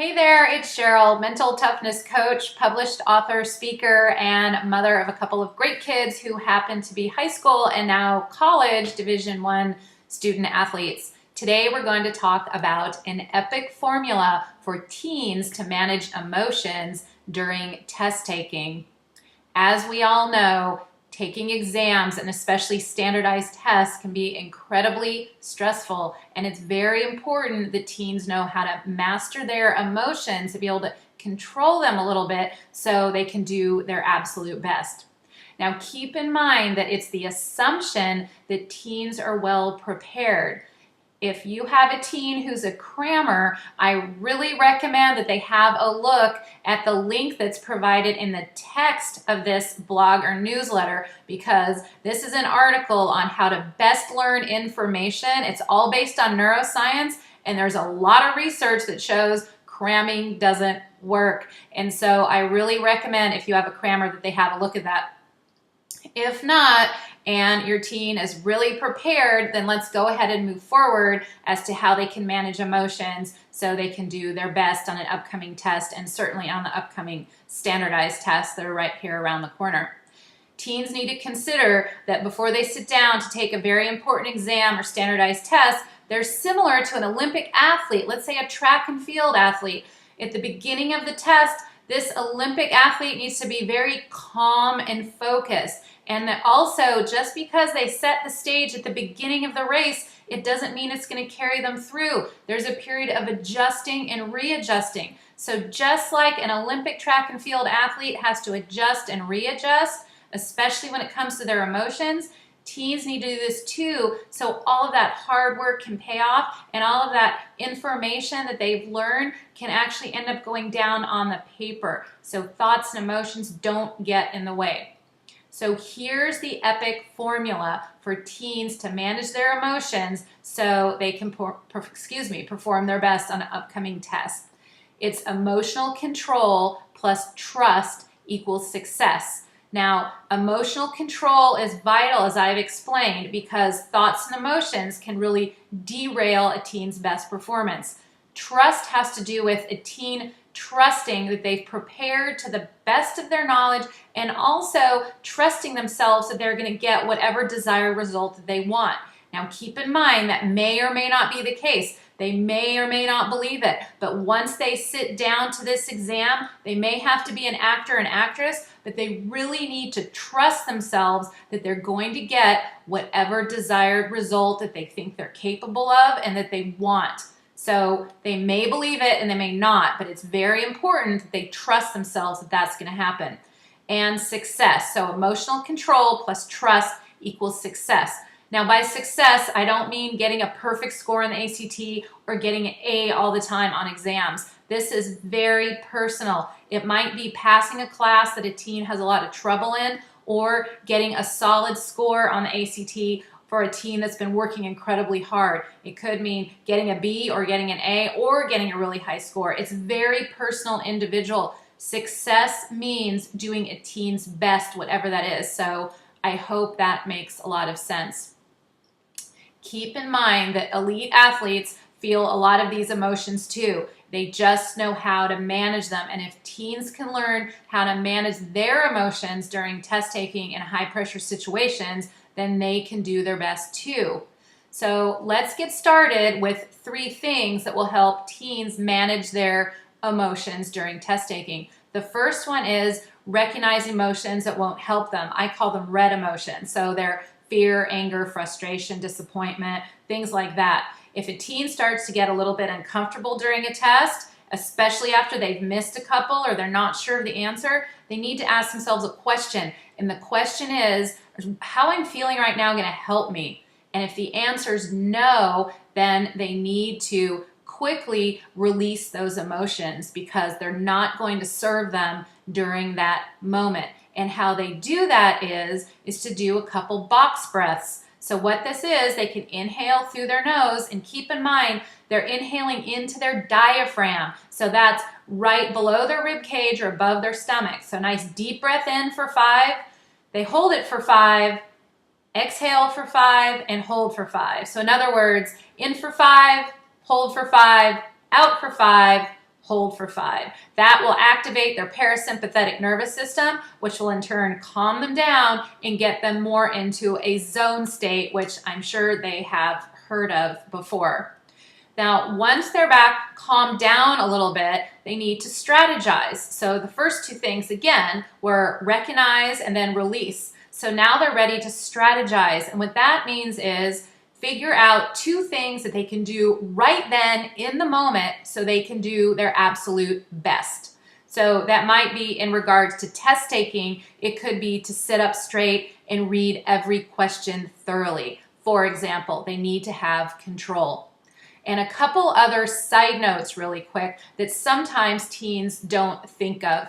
Hey there, it's Sheryl, mental toughness coach, published author, speaker, and mother of a couple of great kids who happen to be high school and now college Division I student athletes. Today we're going to talk about an epic formula for teens to manage emotions during test taking. As we all know, taking exams and especially standardized tests can be incredibly stressful, and it's very important that teens know how to master their emotions, to be able to control them a little bit so they can do their absolute best. Now, keep in mind that it's the assumption that teens are well prepared. If you have a teen who's a crammer, I really recommend that they have a look at the link that's provided in the text of this blog or newsletter, because this is an article on how to best learn information. It's all based on neuroscience, and there's a lot of research that shows cramming doesn't work. And so I really recommend, if you have a crammer, that they have a look at that. If not, and your teen is really prepared, then let's go ahead and move forward as to how they can manage emotions so they can do their best on an upcoming test, and certainly on the upcoming standardized tests that are right here around the corner. Teens need to consider that before they sit down to take a very important exam or standardized test, they're similar to an Olympic athlete, let's say a track and field athlete. At the beginning of the test, this Olympic athlete needs to be very calm and focused. And that also, just because they set the stage at the beginning of the race, it doesn't mean it's going to carry them through. There's a period of adjusting and readjusting. So just like an Olympic track and field athlete has to adjust and readjust, especially when it comes to their emotions, teens need to do this too, so all of that hard work can pay off, and all of that information that they've learned can actually end up going down on the paper. So thoughts and emotions don't get in the way. So here's the epic formula for teens to manage their emotions so they can perform their best on an upcoming test. It's emotional control plus trust equals success. Now, emotional control is vital, as I've explained, because thoughts and emotions can really derail a teen's best performance. Trust has to do with a teen trusting that they've prepared to the best of their knowledge, and also trusting themselves that they're going to get whatever desired result that they want. Now, keep in mind that may or may not be the case. They may or may not believe it, but once they sit down to this exam, they may have to be an actor and actress, but they really need to trust themselves that they're going to get whatever desired result that they think they're capable of and that they want. So they may believe it and they may not, but it's very important that they trust themselves that that's going to happen. And success. So emotional control plus trust equals success. Now, by success, I don't mean getting a perfect score in the ACT or getting an A all the time on exams. This is very personal. It might be passing a class that a teen has a lot of trouble in, or getting a solid score on the ACT for a teen that's been working incredibly hard. It could mean getting a B or getting an A or getting a really high score. It's very personal, individual. Success means doing a teen's best, whatever that is. So I hope that makes a lot of sense. Keep in mind that elite athletes feel a lot of these emotions too. They just know how to manage them. And if teens can learn how to manage their emotions during test taking in high pressure situations, then they can do their best too. So let's get started with 3 things that will help teens manage their emotions during test taking. The first one is recognize emotions that won't help them. I call them red emotions. So they're fear, anger, frustration, disappointment, things like that. If a teen starts to get a little bit uncomfortable during a test, especially after they've missed a couple or they're not sure of the answer, they need to ask themselves a question. And the question is how I'm feeling right now going to help me? And if the answer is no, then they need to quickly release those emotions, because they're not going to serve them during that moment. And how they do that is to do a couple box breaths. So what this is, they can inhale through their nose, and keep in mind they're inhaling into their diaphragm. So that's right below their rib cage or above their stomach. So nice deep breath in for 5. They hold it for 5, exhale for 5, and hold for 5. So in other words, in for 5, hold for 5, out for 5, hold for 5. That will activate their parasympathetic nervous system, which will in turn calm them down and get them more into a zone state, which I'm sure they have heard of before. Now, once they're back, calmed down a little bit, they need to strategize. So the first 2 things, again, were recognize and then release. So now they're ready to strategize. And what that means is figure out 2 things that they can do right then in the moment so they can do their absolute best. So that might be in regards to test taking. It could be to sit up straight and read every question thoroughly. For example, they need to have control. And a couple other side notes really quick that sometimes teens don't think of.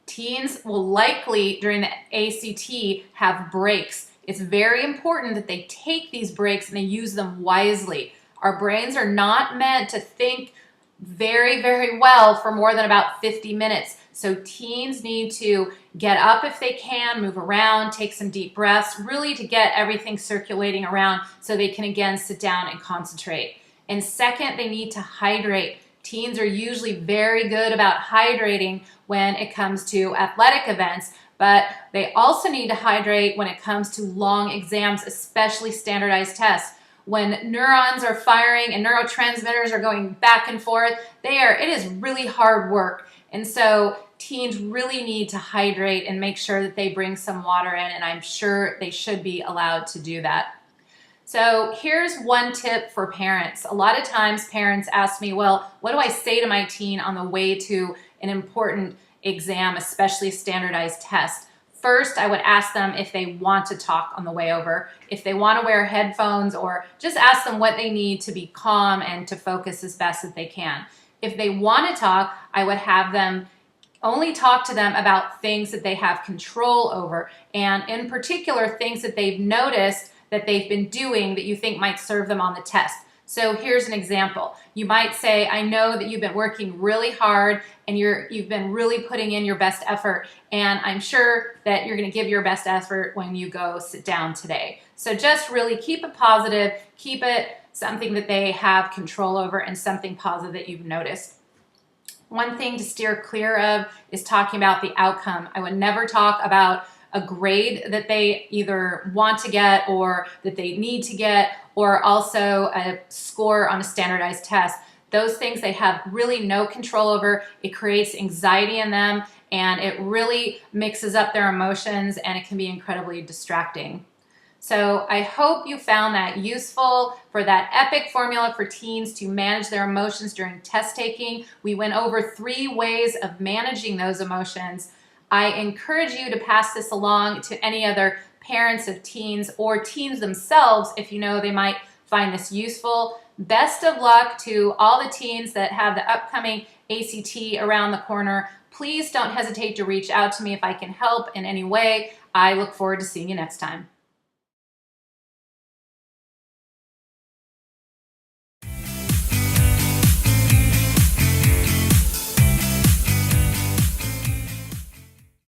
Teens will likely, during the ACT, have breaks. It's very important that they take these breaks and they use them wisely. Our brains are not meant to think very, very well for more than about 50 minutes. So teens need to get up if they can, move around, take some deep breaths, really to get everything circulating around so they can again sit down and concentrate. And second, they need to hydrate. Teens are usually very good about hydrating when it comes to athletic events, but they also need to hydrate when it comes to long exams, especially standardized tests. When neurons are firing and neurotransmitters are going back and forth, it is really hard work. And so teens really need to hydrate and make sure that they bring some water in, and I'm sure they should be allowed to do that. So here's one tip for parents. A lot of times parents ask me, well, what do I say to my teen on the way to an important exam, especially a standardized test? First, I would ask them if they want to talk on the way over, if they want to wear headphones, or just ask them what they need to be calm and to focus as best as they can. If they want to talk, I would have them only talk to them about things that they have control over, and in particular, things that they've noticed that they've been doing that you think might serve them on the test. So here's an example. You might say, I know that you've been working really hard and you've been really putting in your best effort, and I'm sure that you're going to give your best effort when you go sit down today. So just really keep it positive, keep it something that they have control over and something positive that you've noticed. One thing to steer clear of is talking about the outcome. I would never talk about a grade that they either want to get or that they need to get, or also a score on a standardized test. Those things they have really no control over. It creates anxiety in them, and it really mixes up their emotions, and it can be incredibly distracting. So I hope you found that useful for that epic formula for teens to manage their emotions during test taking. We went over 3 ways of managing those emotions. I encourage you to pass this along to any other parents of teens or teens themselves if you know they might find this useful. Best of luck to all the teens that have the upcoming ACT around the corner. Please don't hesitate to reach out to me if I can help in any way. I look forward to seeing you next time.